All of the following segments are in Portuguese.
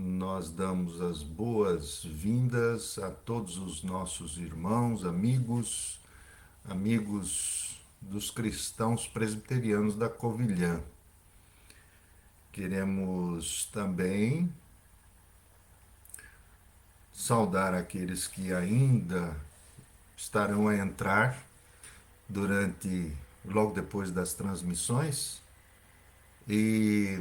nós damos as boas-vindas a todos os nossos irmãos, amigos dos cristãos presbiterianos da Covilhã. Queremos também saudar aqueles que ainda estarão a entrar logo depois das transmissões e,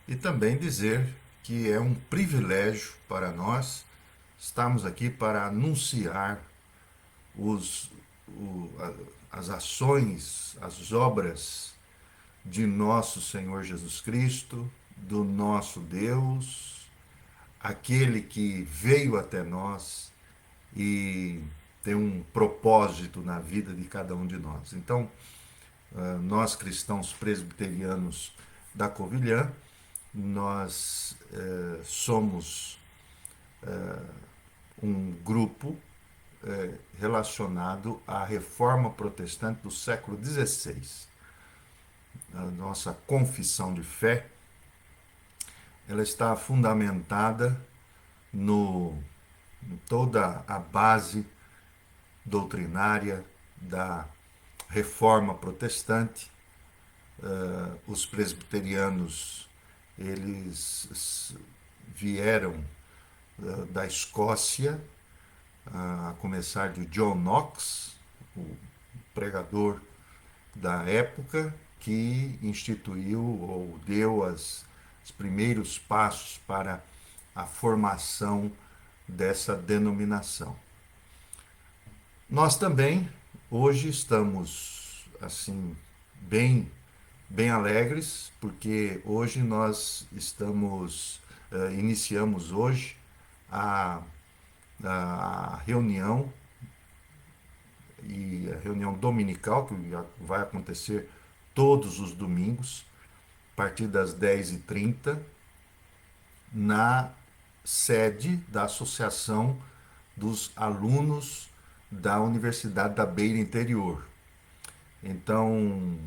e também dizer que é um privilégio para nós estarmos aqui para anunciar os, as ações, as obras de nosso Senhor Jesus Cristo, do nosso Deus, aquele que veio até nós e tem um propósito na vida de cada um de nós. Então, nós cristãos presbiterianos da Covilhã, nós somos um grupo relacionado à reforma protestante do século XVI. A nossa confissão de fé, ela está fundamentada no, em toda a base doutrinária da reforma protestante. Os presbiterianos, eles vieram da Escócia, a começar de John Knox, o pregador da época, que instituiu ou deu os primeiros passos para a formação dessa denominação. Nós também hoje estamos assim bem alegres, porque hoje nós iniciamos hoje a, a reunião a reunião dominical, que vai acontecer todos os domingos, a partir das 10h30, na sede da Associação dos Alunos da Universidade da Beira Interior. Então,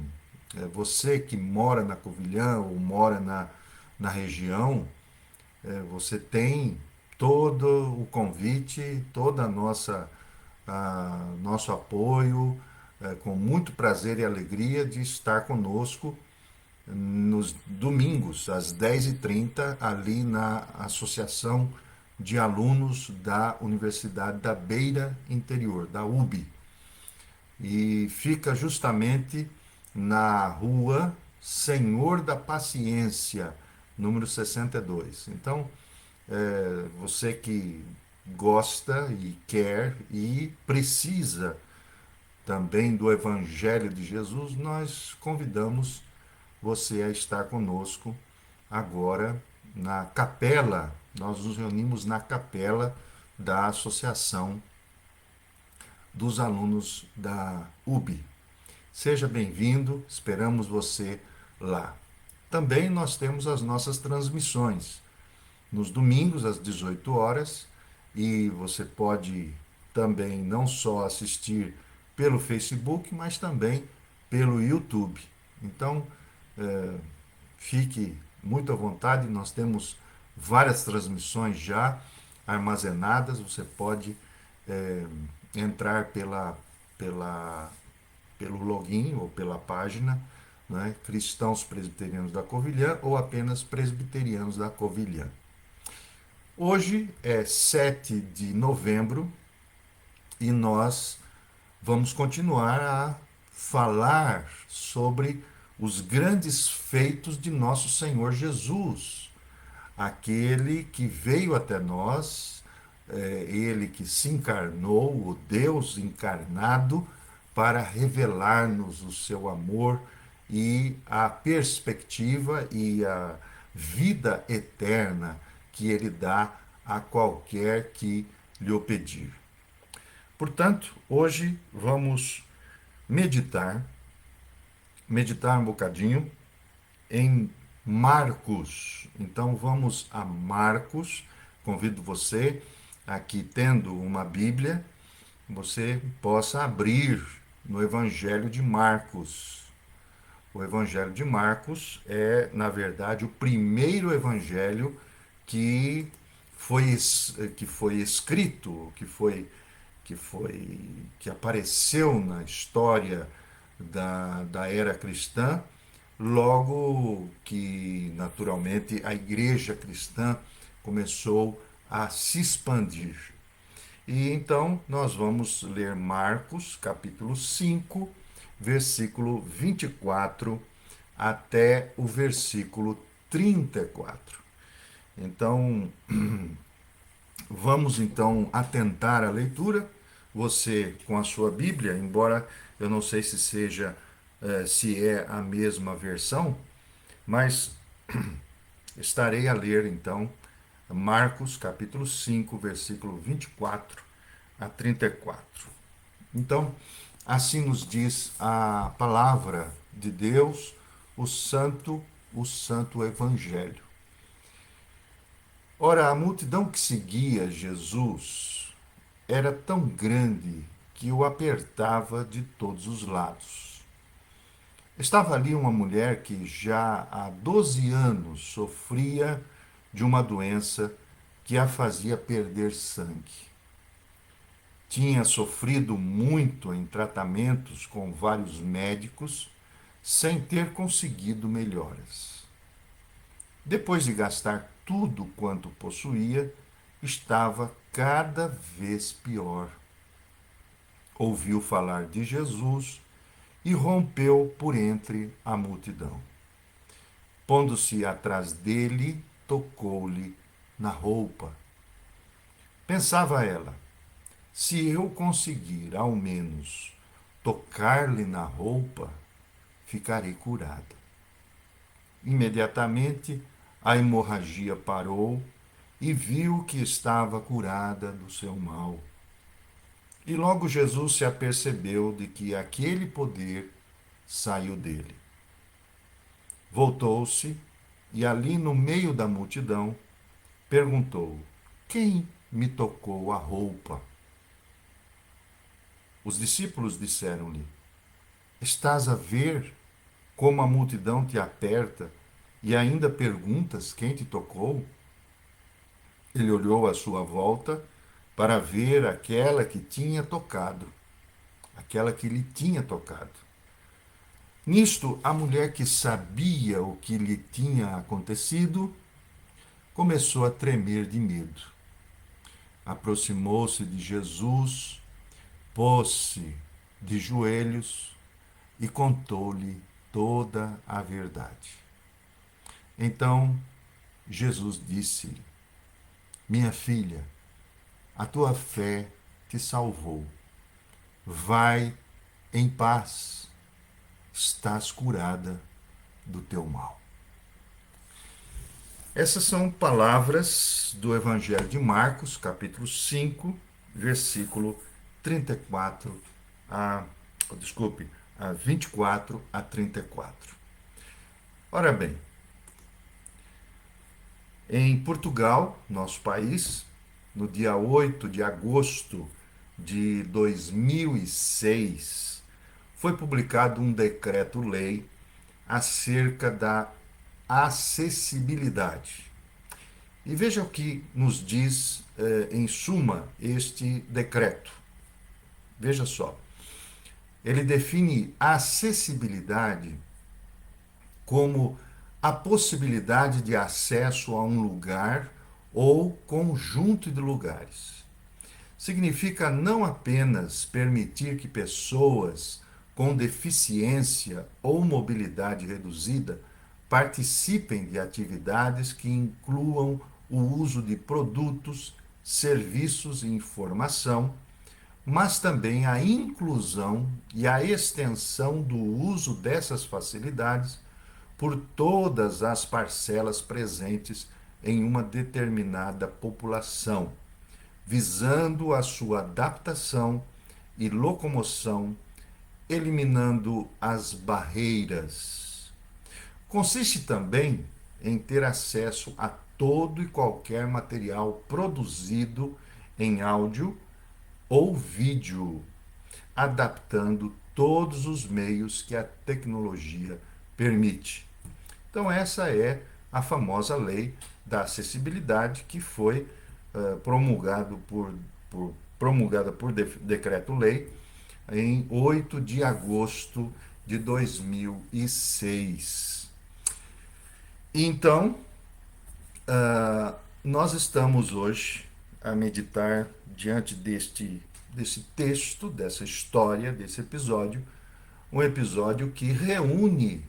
você que mora na Covilhã ou mora na região, você tem todo o convite, toda nosso apoio, com muito prazer e alegria de estar conosco nos domingos, às 10h30, ali na Associação de Alunos da Universidade da Beira Interior, da UB. E fica justamente na rua Senhor da Paciência, número 62. Então, você que gosta e quer e precisa também do Evangelho de Jesus, nós convidamos você a estar conosco agora na capela. Nós nos reunimos na capela da Associação dos Alunos da UB. Seja bem-vindo, esperamos você lá. Também nós temos as nossas transmissões nos domingos às 18 horas e você pode também não só assistir pelo Facebook, mas também pelo YouTube. Então, fique muito à vontade, nós temos várias transmissões já armazenadas, você pode entrar pelo login ou pela página, né, Cristãos Presbiterianos da Covilhã ou apenas Presbiterianos da Covilhã. Hoje é 7 de novembro e nós vamos continuar a falar sobre os grandes feitos de nosso Senhor Jesus, aquele que veio até nós, ele que se encarnou, o Deus encarnado, para revelar-nos o seu amor e a perspectiva e a vida eterna que ele dá a qualquer que lhe o pedir. Portanto, hoje vamos meditar um bocadinho em Marcos. Então vamos a Marcos. Convido você aqui, tendo uma Bíblia, você possa abrir no Evangelho de Marcos. O Evangelho de Marcos é, na verdade, o primeiro evangelho que que foi escrito, que apareceu na história da era cristã, logo que, naturalmente, a igreja cristã começou a se expandir. E então nós vamos ler Marcos, capítulo 5, versículo 24 até o versículo 34. Então, vamos então atentar à leitura. Você com a sua Bíblia, embora eu não sei se é a mesma versão, mas estarei a ler então Marcos capítulo 5, versículo 24 a 34. Então, assim nos diz a palavra de Deus, o santo evangelho. Ora, a multidão que seguia Jesus era tão grande que o apertava de todos os lados. Estava ali uma mulher que já há 12 anos sofria de uma doença que a fazia perder sangue. Tinha sofrido muito em tratamentos com vários médicos, sem ter conseguido melhoras. Depois de gastar tudo quanto possuía, estava cada vez pior. Ouviu falar de Jesus e rompeu por entre a multidão. Pondo-se atrás dele, tocou-lhe na roupa. Pensava ela: se eu conseguir ao menos tocar-lhe na roupa, ficarei curada. Imediatamente a hemorragia parou e viu que estava curada do seu mal. E logo Jesus se apercebeu de que aquele poder saiu dele. Voltou-se e ali no meio da multidão perguntou: quem me tocou a roupa? Os discípulos disseram-lhe: estás a ver como a multidão te aperta e ainda perguntas quem te tocou? Ele olhou à sua volta para ver aquela que lhe tinha tocado. Nisto, a mulher que sabia o que lhe tinha acontecido começou a tremer de medo. Aproximou-se de Jesus, pôs-se de joelhos e contou-lhe toda a verdade. Então Jesus disse-lhe: minha filha, a tua fé te salvou. Vai em paz, estás curada do teu mal. Essas são palavras do Evangelho de Marcos, capítulo 5, versículo 34 a, desculpe, a 24 a 34. Ora bem, em Portugal, nosso país, no dia 8 de agosto de 2006, foi publicado um decreto-lei acerca da acessibilidade. E veja o que nos diz, em suma, este decreto. Veja só. Ele define a acessibilidade como a possibilidade de acesso a um lugar ou conjunto de lugares. Significa não apenas permitir que pessoas com deficiência ou mobilidade reduzida participem de atividades que incluam o uso de produtos, serviços e informação, mas também a inclusão e a extensão do uso dessas facilidades por todas as parcelas presentes em uma determinada população, visando a sua adaptação e locomoção, eliminando as barreiras. Consiste também em ter acesso a todo e qualquer material produzido em áudio ou vídeo, adaptando todos os meios que a tecnologia permite. Então, essa é a famosa lei da acessibilidade que foi promulgada por decreto-lei em 8 de agosto de 2006. Então, nós estamos hoje a meditar diante desse texto, dessa história, desse episódio, um episódio que reúne,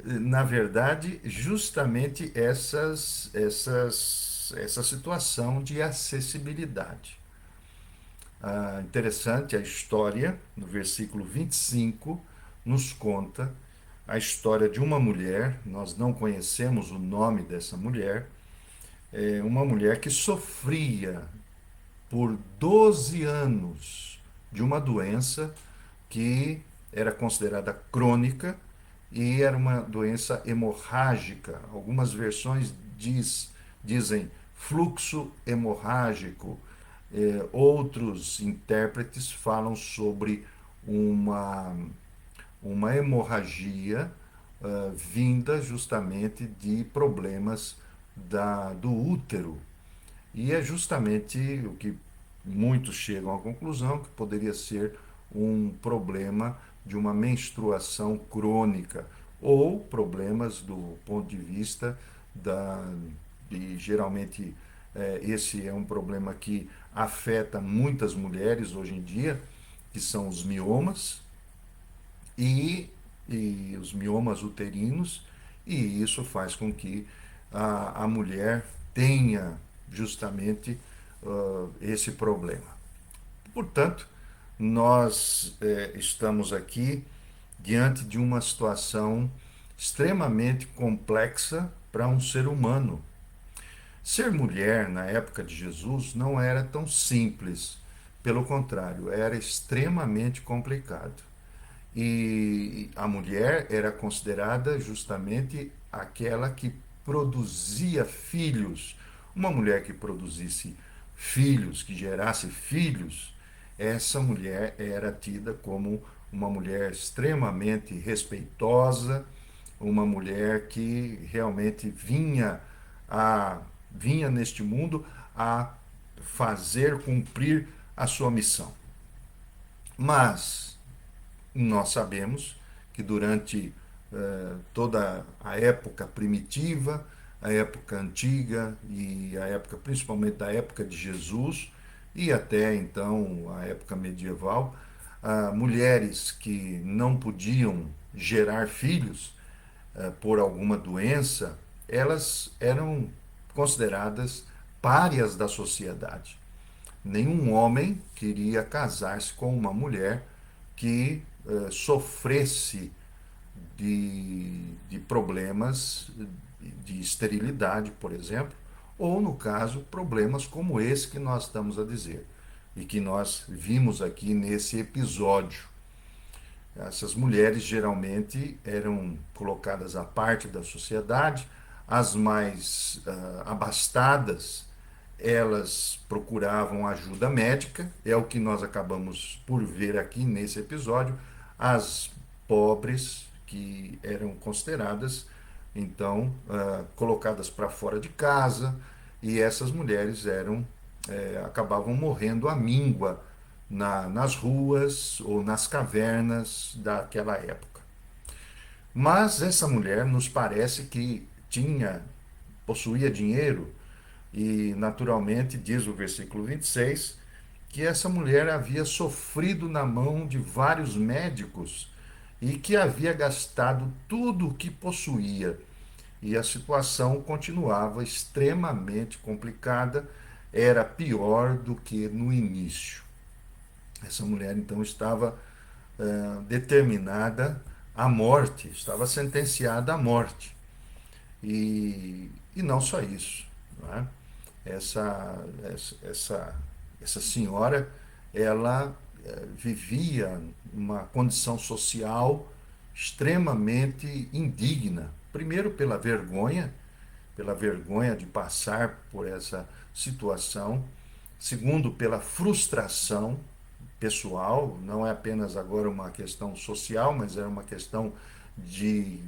na verdade, justamente essa situação de acessibilidade. Interessante a história, no versículo 25, nos conta a história de uma mulher, nós não conhecemos o nome dessa mulher, uma mulher que sofria por 12 anos de uma doença que era considerada crônica e era uma doença hemorrágica. Algumas versões dizem fluxo hemorrágico. Outros intérpretes falam sobre uma, uma hemorragia vinda justamente de problemas do útero. E é justamente o que muitos chegam à conclusão que poderia ser um problema de uma menstruação crônica ou problemas do ponto de vista de geralmente esse é um problema que afeta muitas mulheres hoje em dia, que são os miomas e os miomas uterinos, e isso faz com que a mulher tenha justamente esse problema. Portanto, nós estamos aqui diante de uma situação extremamente complexa para um ser humano. Ser mulher na época de Jesus não era tão simples, pelo contrário, era extremamente complicado. E a mulher era considerada justamente aquela que produzia filhos. Uma mulher que produzisse filhos, que gerasse filhos, essa mulher era tida como uma mulher extremamente respeitosa, uma mulher que realmente vinha neste mundo a fazer cumprir a sua missão. Mas nós sabemos que durante toda a época primitiva, a época antiga e a época principalmente da época de Jesus e até então a época medieval, mulheres que não podiam gerar filhos por alguma doença, elas eram consideradas párias da sociedade. Nenhum homem queria casar-se com uma mulher que sofresse de problemas de esterilidade, por exemplo, ou, no caso, problemas como esse que nós estamos a dizer e que nós vimos aqui nesse episódio. Essas mulheres geralmente eram colocadas à parte da sociedade, as mais abastadas, elas procuravam ajuda médica, é o que nós acabamos por ver aqui nesse episódio. As pobres, que eram consideradas, então, colocadas para fora de casa, e essas mulheres acabavam morrendo à míngua nas ruas ou nas cavernas daquela época. Mas essa mulher nos parece que possuía dinheiro, e naturalmente diz o versículo 26 que essa mulher havia sofrido na mão de vários médicos e que havia gastado tudo o que possuía. E a situação continuava extremamente complicada, era pior do que no início. Essa mulher então estava determinada à morte, estava sentenciada à morte. E não só isso. Não é? Essa senhora, ela vivia uma condição social extremamente indigna. Primeiro pela vergonha de passar por essa situação. Segundo, pela frustração, pessoal, não é apenas agora uma questão social, mas era uma questão de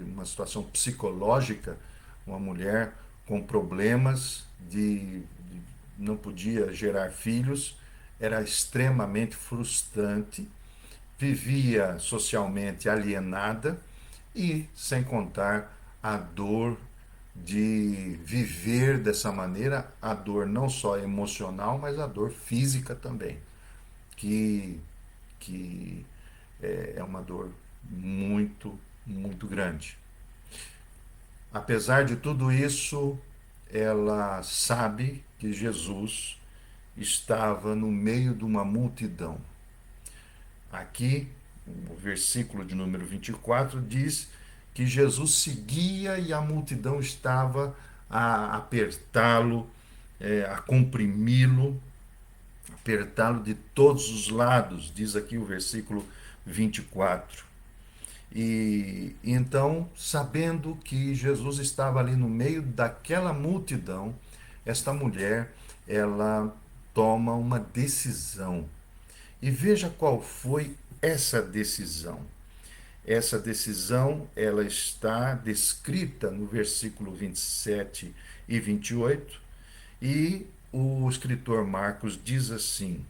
uma situação psicológica, uma mulher com problemas de não podia gerar filhos, era extremamente frustrante, vivia socialmente alienada e sem contar a dor de viver dessa maneira, a dor não só emocional, mas a dor física também, que, que é uma dor muito, muito grande. Apesar de tudo isso, ela sabe que Jesus estava no meio de uma multidão. Aqui, o versículo de número 24 diz que Jesus seguia e a multidão estava a apertá-lo, a comprimi-lo, apertá-lo de todos os lados, diz aqui o versículo 24. E então, sabendo que Jesus estava ali no meio daquela multidão, esta mulher, ela toma uma decisão. E veja qual foi essa decisão. Essa decisão, ela está descrita no versículo 27 e 28, e o escritor Marcos diz assim: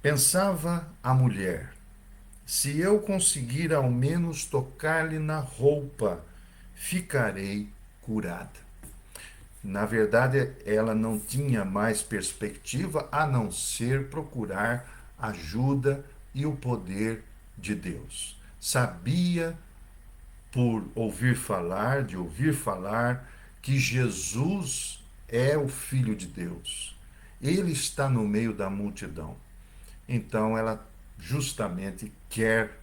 Pensava a mulher, se eu conseguir ao menos tocar-lhe na roupa, ficarei curada. Na verdade, ela não tinha mais perspectiva a não ser procurar ajuda e o poder de Deus. Sabia por ouvir falar, que Jesus é o Filho de Deus. Ele está no meio da multidão. Então ela justamente quer,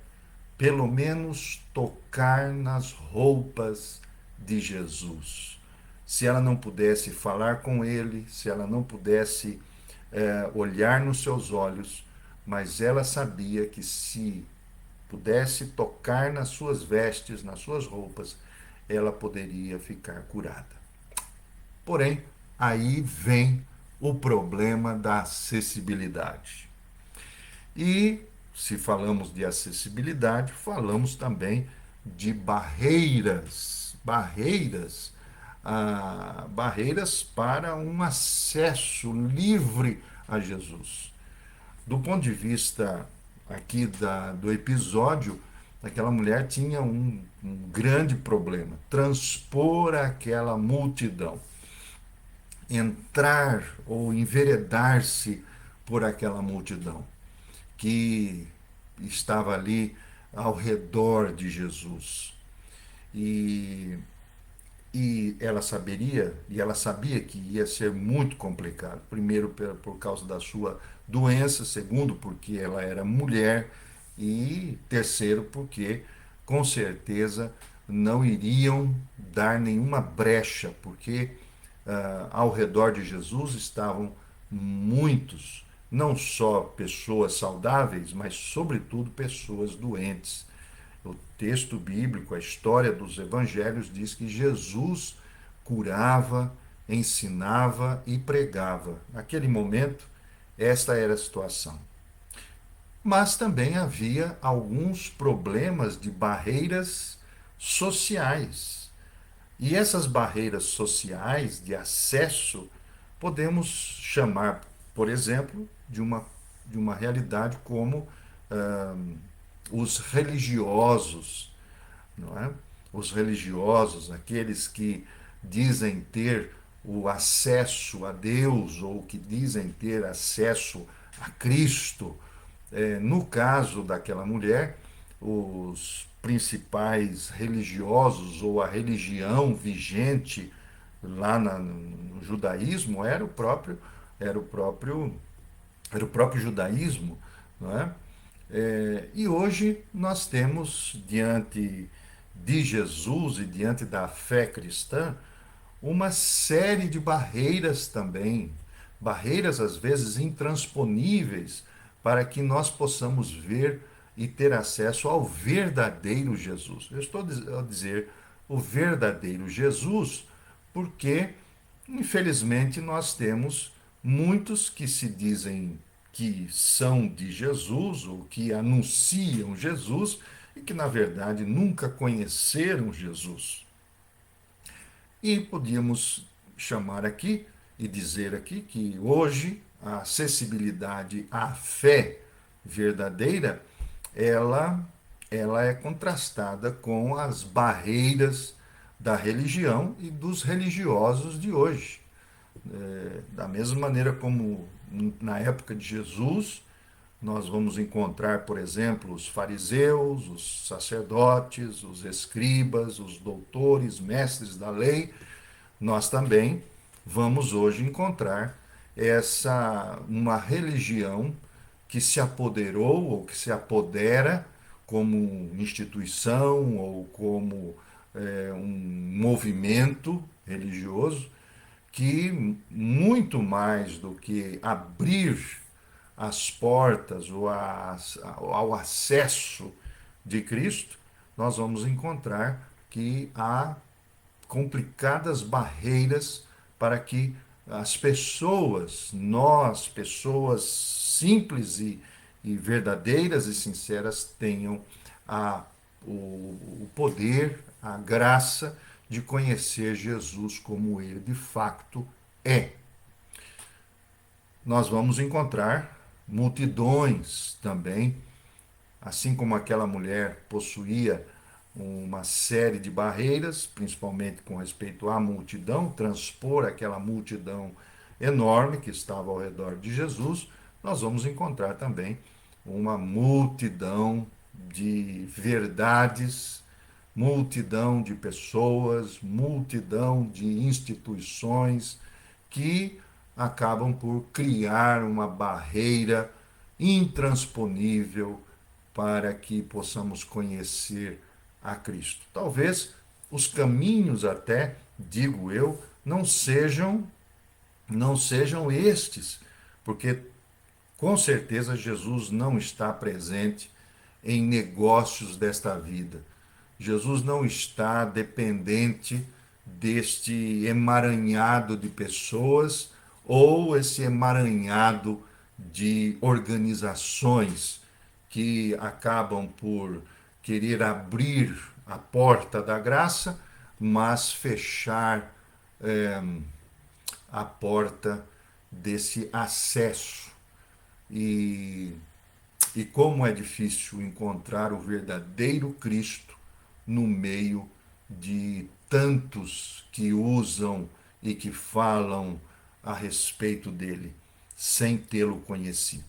pelo menos, tocar nas roupas de Jesus. Se ela não pudesse falar com ele, se ela não pudesse olhar nos seus olhos, mas ela sabia que se pudesse tocar nas suas vestes, nas suas roupas, ela poderia ficar curada. Porém, aí vem o problema da acessibilidade. E se falamos de acessibilidade, falamos também de barreiras, barreiras para um acesso livre a Jesus. Do ponto de vista aqui do episódio, aquela mulher tinha um grande problema: transpor aquela multidão, entrar ou enveredar-se por aquela multidão que estava ali ao redor de Jesus. E, e ela sabia que ia ser muito complicado. Primeiro, por causa da sua doença, segundo, porque ela era mulher, e terceiro, porque com certeza não iriam dar nenhuma brecha, porque ao redor de Jesus estavam muitos, não só pessoas saudáveis, mas, sobretudo, pessoas doentes. O texto bíblico, a história dos evangelhos diz que Jesus curava, ensinava e pregava. Naquele momento, esta era a situação. Mas também havia alguns problemas de barreiras sociais. E essas barreiras sociais de acesso podemos chamar, por exemplo, de uma realidade como ah, os religiosos, não é? Os religiosos, aqueles que dizem ter o acesso a Deus ou que dizem ter acesso a Cristo. No caso daquela mulher, os principais religiosos ou a religião vigente lá no judaísmo era o próprio, era o próprio judaísmo, não é? E hoje nós temos, diante de Jesus e diante da fé cristã, uma série de barreiras também, barreiras às vezes intransponíveis, para que nós possamos ver e ter acesso ao verdadeiro Jesus. Eu estou a dizer o verdadeiro Jesus, porque, infelizmente, nós temos muitos que se dizem que são de Jesus ou que anunciam Jesus e que, na verdade, nunca conheceram Jesus. E podíamos chamar aqui e dizer aqui que hoje a acessibilidade à fé verdadeira, ela, ela é contrastada com as barreiras da religião e dos religiosos de hoje. Da mesma maneira como na época de Jesus, nós vamos encontrar, por exemplo, os fariseus, os sacerdotes, os escribas, os doutores, mestres da lei, nós também vamos hoje encontrar essa uma religião que se apoderou ou que se apodera como instituição ou como um movimento religioso que muito mais do que abrir as portas ou ao acesso de Cristo, nós vamos encontrar que há complicadas barreiras para que as pessoas, nós, pessoas simples e verdadeiras e sinceras, tenham a, o poder, a graça de conhecer Jesus como ele de facto é. Nós vamos encontrar multidões também, assim como aquela mulher possuía uma série de barreiras, principalmente com respeito à multidão, transpor aquela multidão enorme que estava ao redor de Jesus, nós vamos encontrar também uma multidão de verdades, multidão de pessoas, multidão de instituições que acabam por criar uma barreira intransponível para que possamos conhecer a Cristo. Talvez os caminhos até, digo eu, não sejam estes, porque com certeza Jesus não está presente em negócios desta vida. Jesus não está dependente deste emaranhado de pessoas ou esse emaranhado de organizações que acabam por querer abrir a porta da graça, mas fechar a porta desse acesso. E, e como é difícil encontrar o verdadeiro Cristo no meio de tantos que usam e que falam a respeito dele, sem tê-lo conhecido.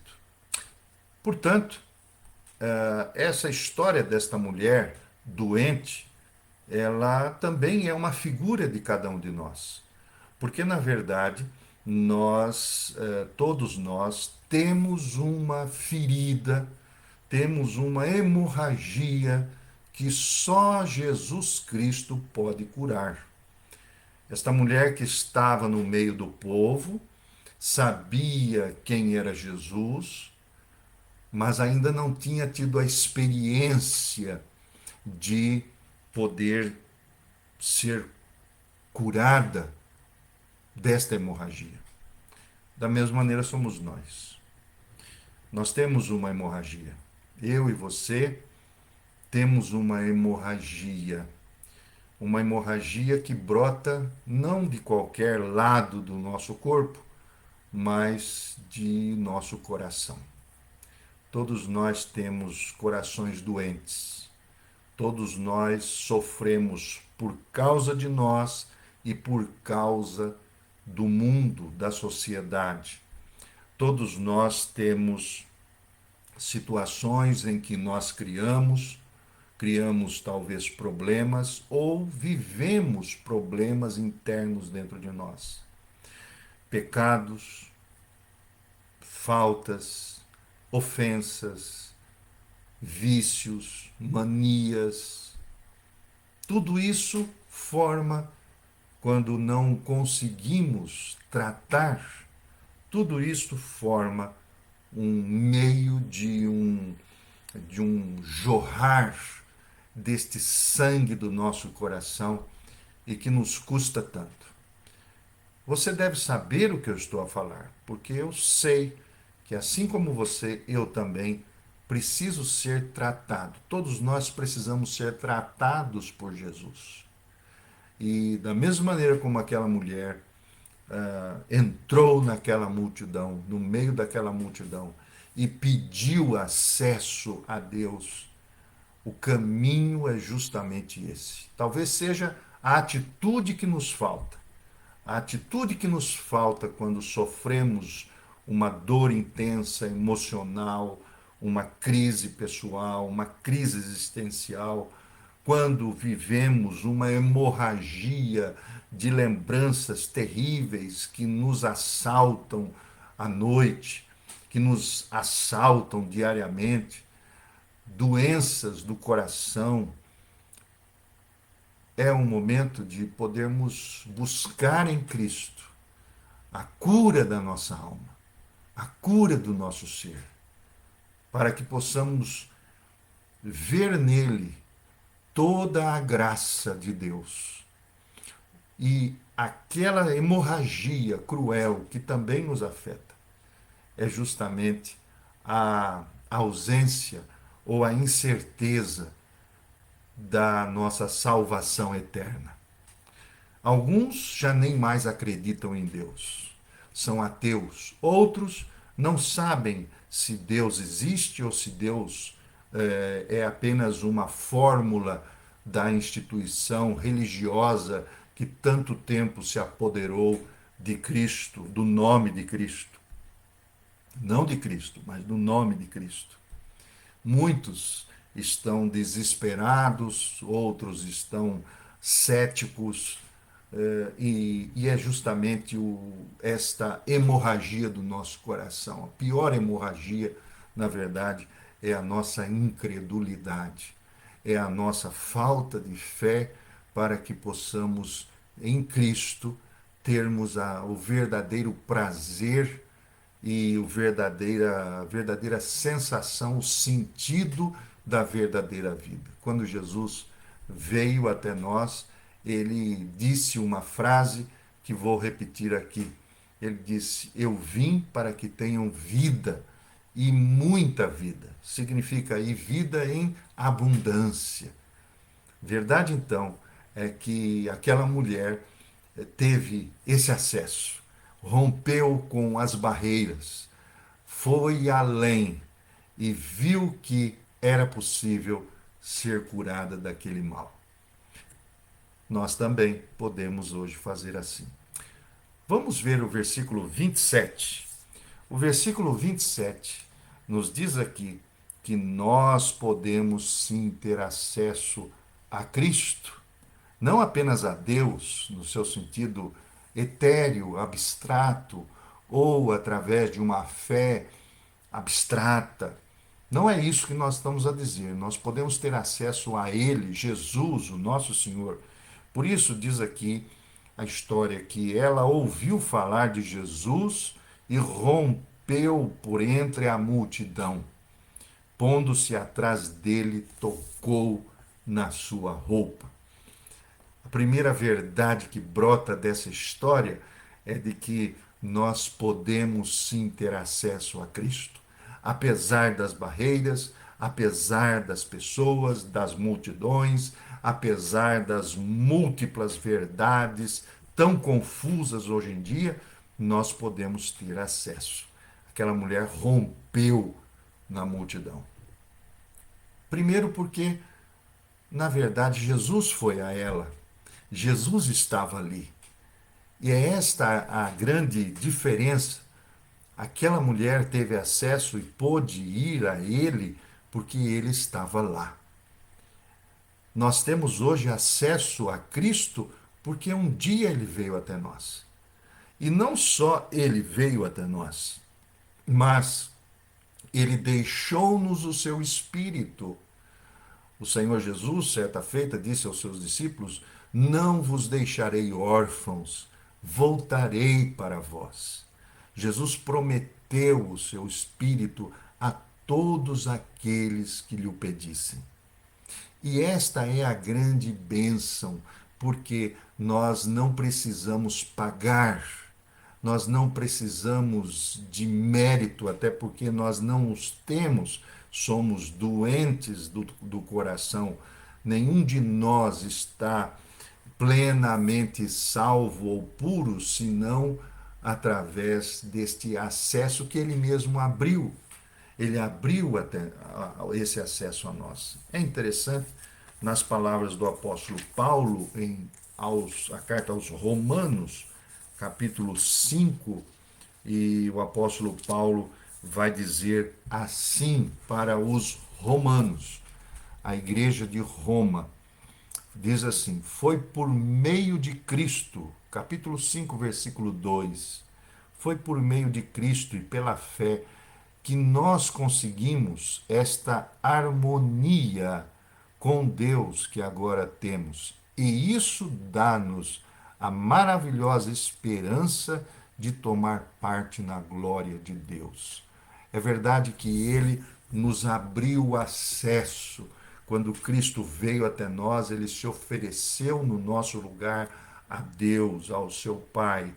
Portanto, essa história desta mulher doente, ela também é uma figura de cada um de nós. Porque, na verdade, todos nós, temos uma ferida, temos uma hemorragia que só Jesus Cristo pode curar. Esta mulher que estava no meio do povo, sabia quem era Jesus, mas ainda não tinha tido a experiência de poder ser curada desta hemorragia. Da mesma maneira somos nós. Nós temos uma hemorragia. Eu e você temos uma hemorragia que brota não de qualquer lado do nosso corpo, mas de nosso coração. Todos nós temos corações doentes. Todos nós sofremos por causa de nós e por causa do mundo, da sociedade. Todos nós temos situações em que nós criamos talvez problemas ou vivemos problemas internos dentro de nós. Pecados, faltas, ofensas, vícios, manias, tudo isso forma, quando não conseguimos tratar, tudo isso forma um meio de um jorrar deste sangue do nosso coração e que nos custa tanto. Você deve saber o que eu estou a falar, porque eu sei que assim como você, eu também preciso ser tratado. Todos nós precisamos ser tratados por Jesus. E da mesma maneira como aquela mulher entrou naquela multidão, no meio daquela multidão, e pediu acesso a Deus, o caminho é justamente esse. Talvez seja a atitude que nos falta. A atitude que nos falta quando sofremos uma dor intensa, emocional, uma crise pessoal, uma crise existencial, quando vivemos uma hemorragia de lembranças terríveis que nos assaltam à noite, que nos assaltam diariamente, doenças do coração, é um momento de podermos buscar em Cristo a cura da nossa alma, a cura do nosso ser, para que possamos ver nele toda a graça de Deus. E aquela hemorragia cruel que também nos afeta é justamente a ausência ou a incerteza da nossa salvação eterna. Alguns já nem mais acreditam em Deus, são ateus. Outros não sabem se Deus existe ou se Deus é apenas uma fórmula da instituição religiosa que tanto tempo se apoderou de Cristo, do nome de Cristo. Não de Cristo, mas do nome de Cristo. Muitos estão desesperados, outros estão céticos, e é justamente esta hemorragia do nosso coração. A pior hemorragia, na verdade, é a nossa incredulidade, é a nossa falta de fé para que possamos, em Cristo, termos o verdadeiro prazer e a verdadeira sensação, o sentido da verdadeira vida. Quando Jesus veio até nós, ele disse uma frase que vou repetir aqui. Ele disse: Eu vim para que tenham vida e muita vida. Significa aí vida em abundância. Verdade, então, é que aquela mulher teve esse acesso, rompeu com as barreiras, foi além e viu que era possível ser curada daquele mal. Nós também podemos hoje fazer assim. Vamos ver o versículo 27. O versículo 27 nos diz aqui que nós podemos sim ter acesso a Cristo, não apenas a Deus, no seu sentido etéreo, abstrato, ou através de uma fé abstrata. Não é isso que nós estamos a dizer. Nós podemos ter acesso a Ele, Jesus, o nosso Senhor. Por isso, diz aqui a história que ela ouviu falar de Jesus e rompeu por entre a multidão. Pondo-se atrás dele, tocou na sua roupa. A primeira verdade que brota dessa história é de que nós podemos sim ter acesso a Cristo, apesar das barreiras, apesar das pessoas, das multidões, apesar das múltiplas verdades tão confusas hoje em dia, nós podemos ter acesso. Aquela mulher rompeu na multidão. Primeiro, porque, na verdade, Jesus foi a ela. Jesus estava ali. E é esta a grande diferença. Aquela mulher teve acesso e pôde ir a ele porque ele estava lá. Nós temos hoje acesso a Cristo porque um dia ele veio até nós. E não só ele veio até nós, mas ele deixou-nos o seu Espírito. O Senhor Jesus, certa feita, disse aos seus discípulos: Não vos deixarei órfãos, voltarei para vós. Jesus prometeu o seu Espírito a todos aqueles que lhe o pedissem. E esta é a grande bênção, porque nós não precisamos pagar nós não precisamos de mérito, até porque nós não os temos, somos doentes do coração. Nenhum de nós está plenamente salvo ou puro, senão através deste acesso que ele mesmo abriu. Ele abriu até esse acesso a nós. É interessante, nas palavras do apóstolo Paulo, a carta aos Romanos, capítulo 5, e o apóstolo Paulo vai dizer assim para os romanos, a igreja de Roma. Diz assim: foi por meio de Cristo, capítulo 5, versículo 2. Foi por meio de Cristo e pela fé que nós conseguimos esta harmonia com Deus que agora temos. E isso dá-nos a maravilhosa esperança de tomar parte na glória de Deus. É verdade que ele nos abriu acesso. Quando Cristo veio até nós, ele se ofereceu no nosso lugar a Deus, ao seu Pai.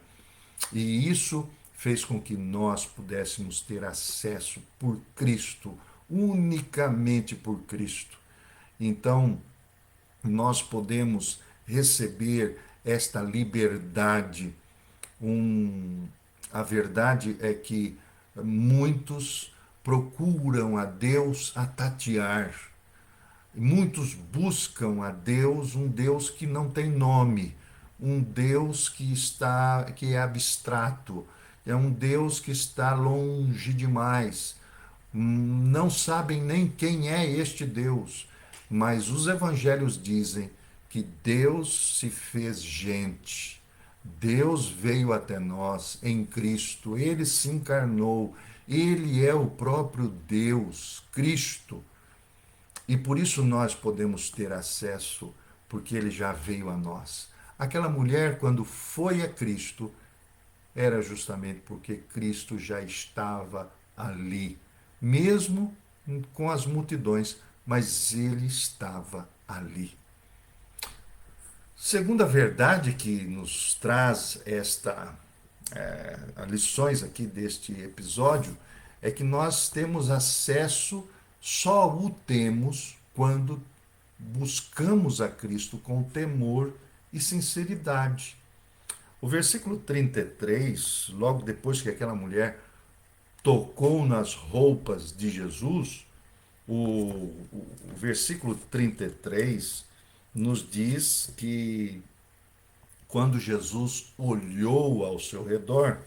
E isso fez com que nós pudéssemos ter acesso por Cristo, unicamente por Cristo. Então, nós podemos receber esta liberdade. A verdade é que muitos procuram a Deus a tatear. Muitos buscam a Deus, um Deus que não tem nome, um Deus que é abstrato, é um Deus que está longe demais. Não sabem nem quem é este Deus, mas os evangelhos dizem que Deus se fez gente. Deus veio até nós em Cristo, ele se encarnou, ele é o próprio Deus, Cristo. E por isso nós podemos ter acesso, porque ele já veio a nós. Aquela mulher, quando foi a Cristo, era justamente porque Cristo já estava ali, mesmo com as multidões, mas ele estava ali. Segunda verdade que nos traz lições aqui deste episódio é que nós temos acesso, só o temos quando buscamos a Cristo com temor e sinceridade. O versículo 33, logo depois que aquela mulher tocou nas roupas de Jesus, o versículo 33 nos diz que quando Jesus olhou ao seu redor,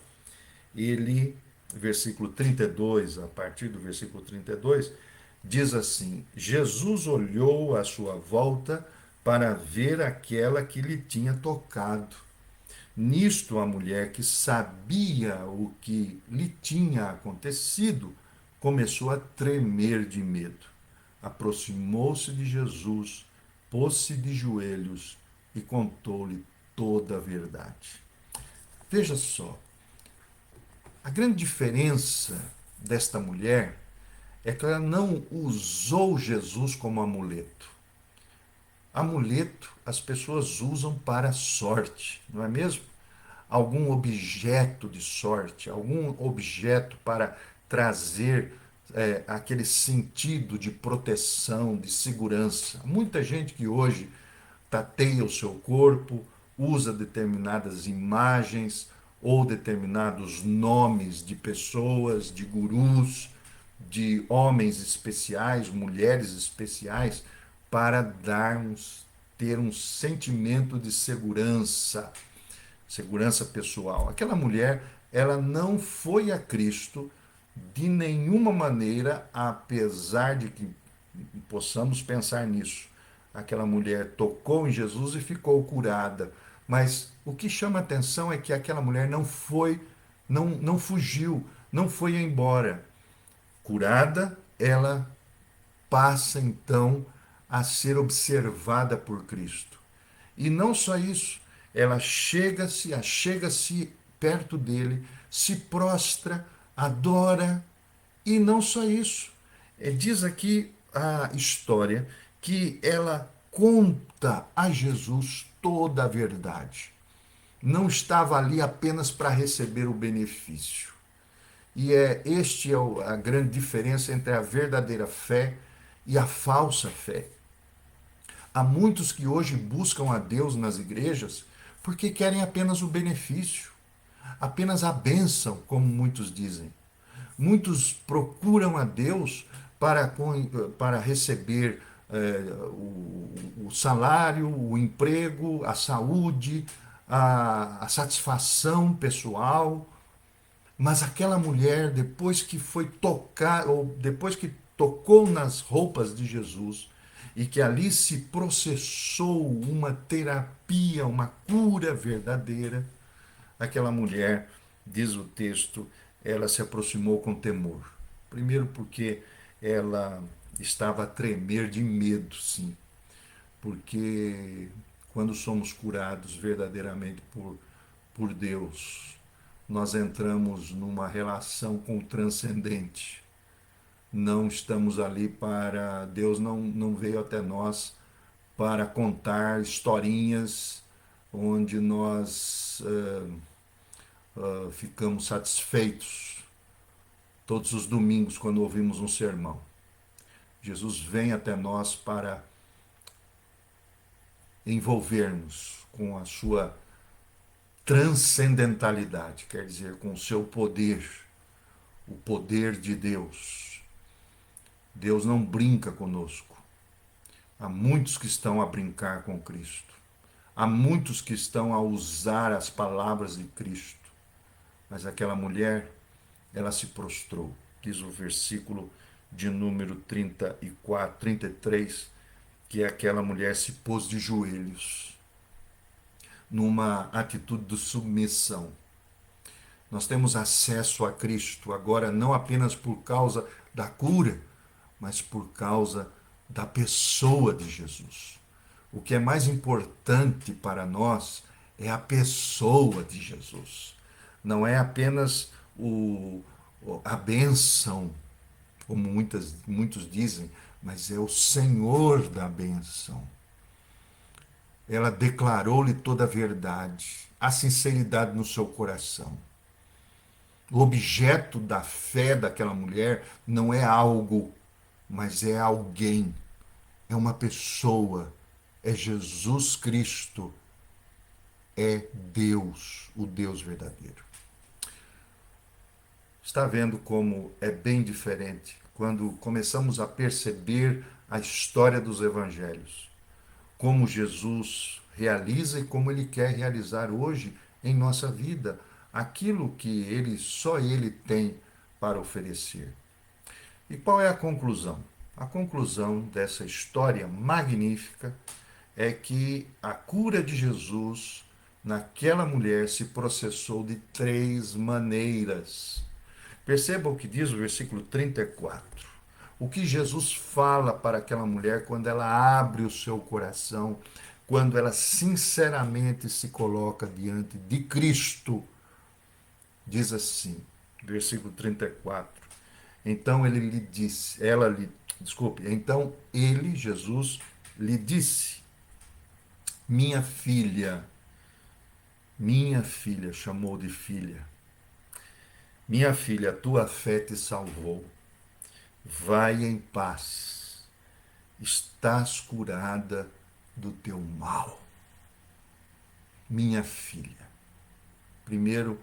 ele, versículo 32, a partir do versículo 32, diz assim: Jesus olhou à sua volta para ver aquela que lhe tinha tocado. Nisto, a mulher, que sabia o que lhe tinha acontecido, começou a tremer de medo. Aproximou-se de Jesus, pôs-se de joelhos e contou-lhe toda a verdade. Veja só, a grande diferença desta mulher é que ela não usou Jesus como amuleto. Amuleto as pessoas usam para sorte, não é mesmo? Algum objeto de sorte, algum objeto para trazer aquele sentido de proteção, de segurança. Muita gente que hoje tateia o seu corpo, usa determinadas imagens ou determinados nomes de pessoas, de gurus, de homens especiais, mulheres especiais, para ter um sentimento de segurança, segurança pessoal. Aquela mulher, ela não foi a Cristo de nenhuma maneira, apesar de que possamos pensar nisso. Aquela mulher tocou em Jesus e ficou curada. Mas o que chama atenção é que aquela mulher não foi, não fugiu, não foi embora. Curada, ela passa então a ser observada por Cristo. E não só isso, ela achega-se perto dele, se prostra, adora, e não só isso. Diz aqui a história que ela conta a Jesus toda a verdade. não estava ali apenas para receber o benefício. E este é a grande diferença entre a verdadeira fé e a falsa fé. Há muitos que hoje buscam a Deus nas igrejas porque querem apenas o benefício, apenas a bênção, como muitos dizem. Muitos procuram a Deus para receber o salário, o emprego, a saúde, a satisfação pessoal. Mas aquela mulher, depois que foi tocar, ou depois que tocou nas roupas de Jesus, e que ali se processou uma terapia, uma cura verdadeira, aquela mulher, diz o texto, ela se aproximou com temor. Primeiro porque ela estava a tremer de medo, sim. Porque quando somos curados verdadeiramente por Deus, nós entramos numa relação com o transcendente. Não estamos ali para. Deus não veio até nós para contar historinhas onde nós ficamos satisfeitos todos os domingos quando ouvimos um sermão. Jesus vem até nós para envolver-nos com a sua transcendentalidade, quer dizer, com o seu poder, o poder de Deus. Deus não brinca conosco. Há muitos que estão a brincar com Cristo. Há muitos que estão a usar as palavras de Cristo. Mas aquela mulher, ela se prostrou. Diz o versículo de número 34, 33, que aquela mulher se pôs de joelhos, numa atitude de submissão. Nós temos acesso a Cristo agora não apenas por causa da cura, mas por causa da pessoa de Jesus. O que é mais importante para nós é a pessoa de Jesus. Não é apenas a bênção, como muitos dizem, mas é o Senhor da bênção. Ela declarou-lhe toda a verdade, a sinceridade no seu coração. O objeto da fé daquela mulher não é algo, mas é alguém, é uma pessoa, é Jesus Cristo, é Deus, o Deus verdadeiro. Está vendo como é bem diferente quando começamos a perceber a história dos evangelhos, como Jesus realiza e como ele quer realizar hoje em nossa vida aquilo que só ele tem para oferecer. E qual é a conclusão? A conclusão dessa história magnífica é que a cura de Jesus naquela mulher se processou de três maneiras. Perceba o que diz o versículo 34. O que Jesus fala para aquela mulher quando ela abre o seu coração, quando ela sinceramente se coloca diante de Cristo. Diz assim, versículo 34. Então ele lhe disse, então ele, Jesus, lhe disse: minha filha, chamou de filha, minha filha, a tua fé te salvou. Vai em paz, estás curada do teu mal. Minha filha. Primeiro,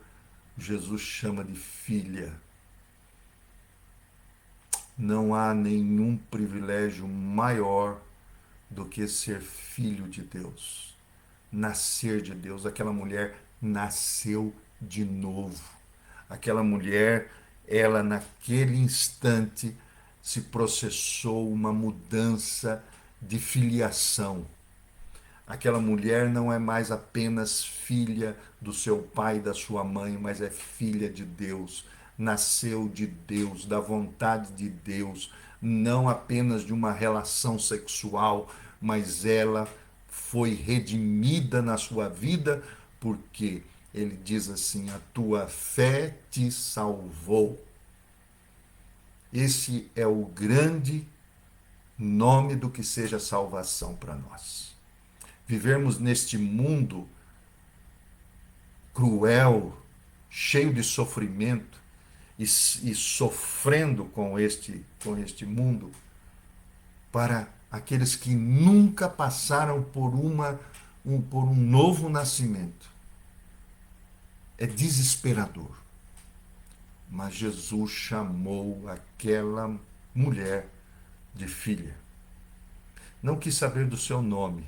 Jesus chama de filha. Não há nenhum privilégio maior do que ser filho de Deus, nascer de Deus. Aquela mulher nasceu de novo. Aquela mulher, ela naquele instante se processou uma mudança de filiação. Aquela mulher não é mais apenas filha do seu pai e da sua mãe, mas é filha de Deus. Nasceu de Deus, da vontade de Deus, não apenas de uma relação sexual, mas ela foi redimida na sua vida, porque ele diz assim: a tua fé te salvou. Esse é o grande nome do que seja salvação para nós. Vivermos neste mundo cruel, cheio de sofrimento e sofrendo com este mundo, para aqueles que nunca passaram por um novo nascimento. É desesperador. Mas Jesus chamou aquela mulher de filha. Não quis saber do seu nome,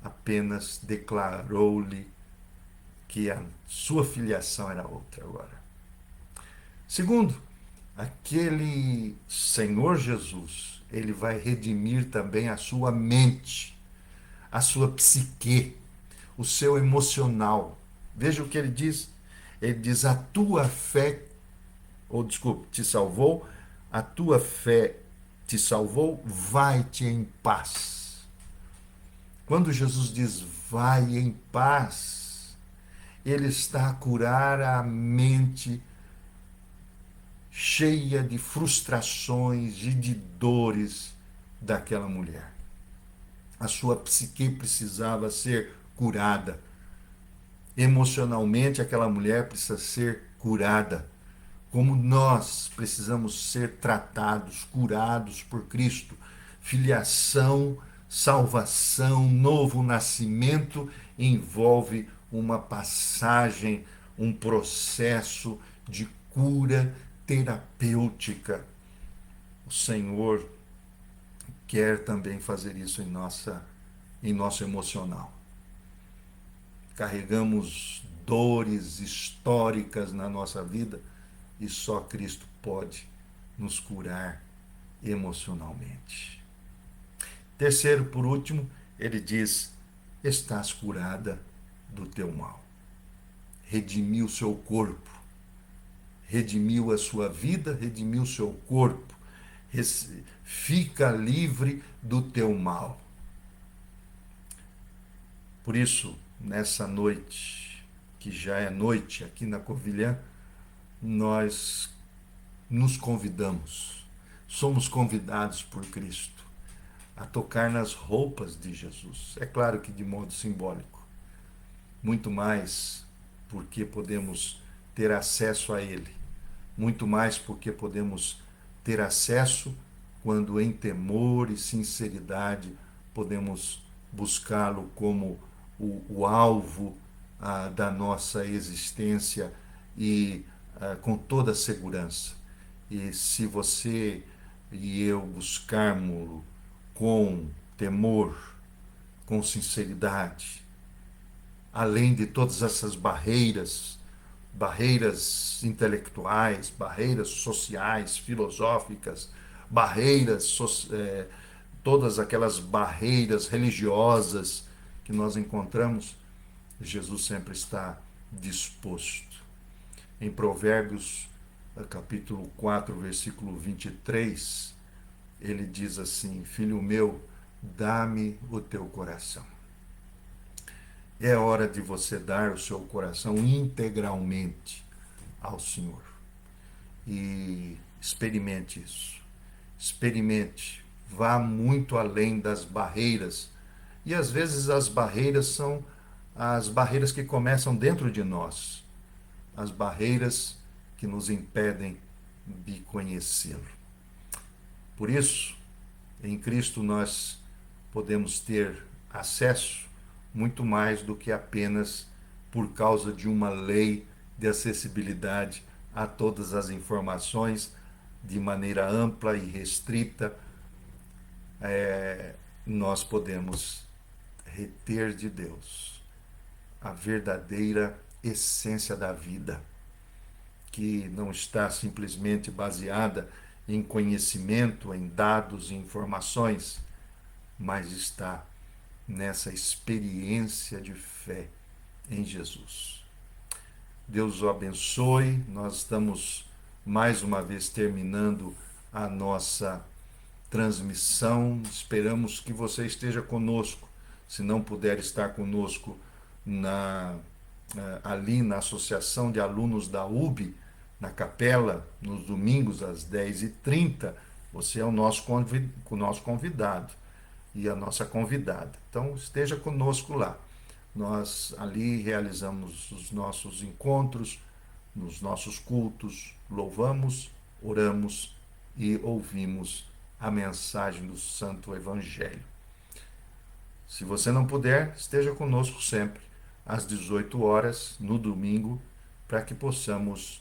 apenas declarou-lhe que a sua filiação era outra agora. Segundo, aquele Senhor Jesus, ele vai redimir também a sua mente, a sua psique, o seu emocional. Veja o que ele diz. Ele diz: a tua fé, ou desculpe, te salvou, a tua fé te salvou, vai-te em paz. Quando Jesus diz vai em paz, ele está a curar a mente cheia de frustrações e de dores daquela mulher. A sua psique precisava ser curada. Emocionalmente, aquela mulher precisa ser curada. Como nós precisamos ser tratados, curados por Cristo. Filiação, salvação, novo nascimento envolve uma passagem, um processo de cura terapêutica. O Senhor quer também fazer isso em nosso emocional. Carregamos dores históricas na nossa vida e só Cristo pode nos curar emocionalmente. Terceiro, por último, ele diz: estás curada do teu mal. Redimiu o seu corpo, redimiu a sua vida, redimiu o seu corpo. Fica livre do teu mal. Por isso, nessa noite, que já é noite aqui na Covilhã, nós nos convidamos, somos convidados por Cristo a tocar nas roupas de Jesus. É claro que de modo simbólico, muito mais porque podemos ter acesso a Ele, muito mais porque podemos ter acesso quando em temor e sinceridade podemos buscá-lo como o alvo da nossa existência e com toda a segurança. E se você e eu buscarmos-lo com temor, com sinceridade, além de todas essas barreiras intelectuais, barreiras sociais, filosóficas, todas aquelas barreiras religiosas que nós encontramos, Jesus sempre está disposto. Em Provérbios, capítulo 4, versículo 23, ele diz assim: filho meu, dá-me o teu coração. É hora de você dar o seu coração integralmente ao Senhor. E experimente isso. Experimente. Vá muito além das barreiras. E às vezes as barreiras são as barreiras que começam dentro de nós. As barreiras que nos impedem de conhecê-lo. Por isso, em Cristo nós podemos ter acesso muito mais do que apenas por causa de uma lei de acessibilidade a todas as informações de maneira ampla e restrita. Nós podemos reter de Deus a verdadeira essência da vida, que não está simplesmente baseada em conhecimento, em dados, em informações, mas está nessa experiência de fé em Jesus. Deus o abençoe. Nós estamos mais uma vez terminando a nossa transmissão. Esperamos que você esteja conosco. Se não puder estar conosco ali na Associação de Alunos da UB, na capela, nos domingos às 10h30, você é o nosso convidado e a nossa convidada. Então, esteja conosco lá. Nós ali realizamos os nossos encontros, nos nossos cultos, louvamos, oramos e ouvimos a mensagem do Santo Evangelho. Se você não puder, esteja conosco sempre, às 18 horas, no domingo, para que possamos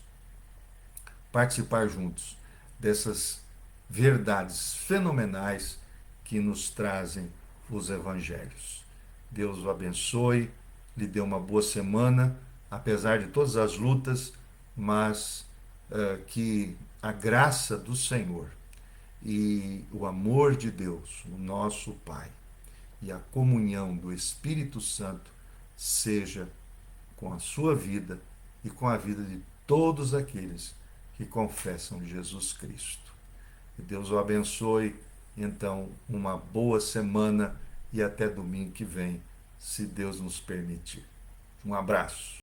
participar juntos dessas verdades fenomenais que nos trazem os evangelhos. Deus o abençoe, lhe dê uma boa semana, apesar de todas as lutas, mas que a graça do Senhor e o amor de Deus, o nosso Pai, e a comunhão do Espírito Santo seja com a sua vida e com a vida de todos aqueles que confessam Jesus Cristo. Que Deus o abençoe. Então, uma boa semana e até domingo que vem, se Deus nos permitir. Um abraço.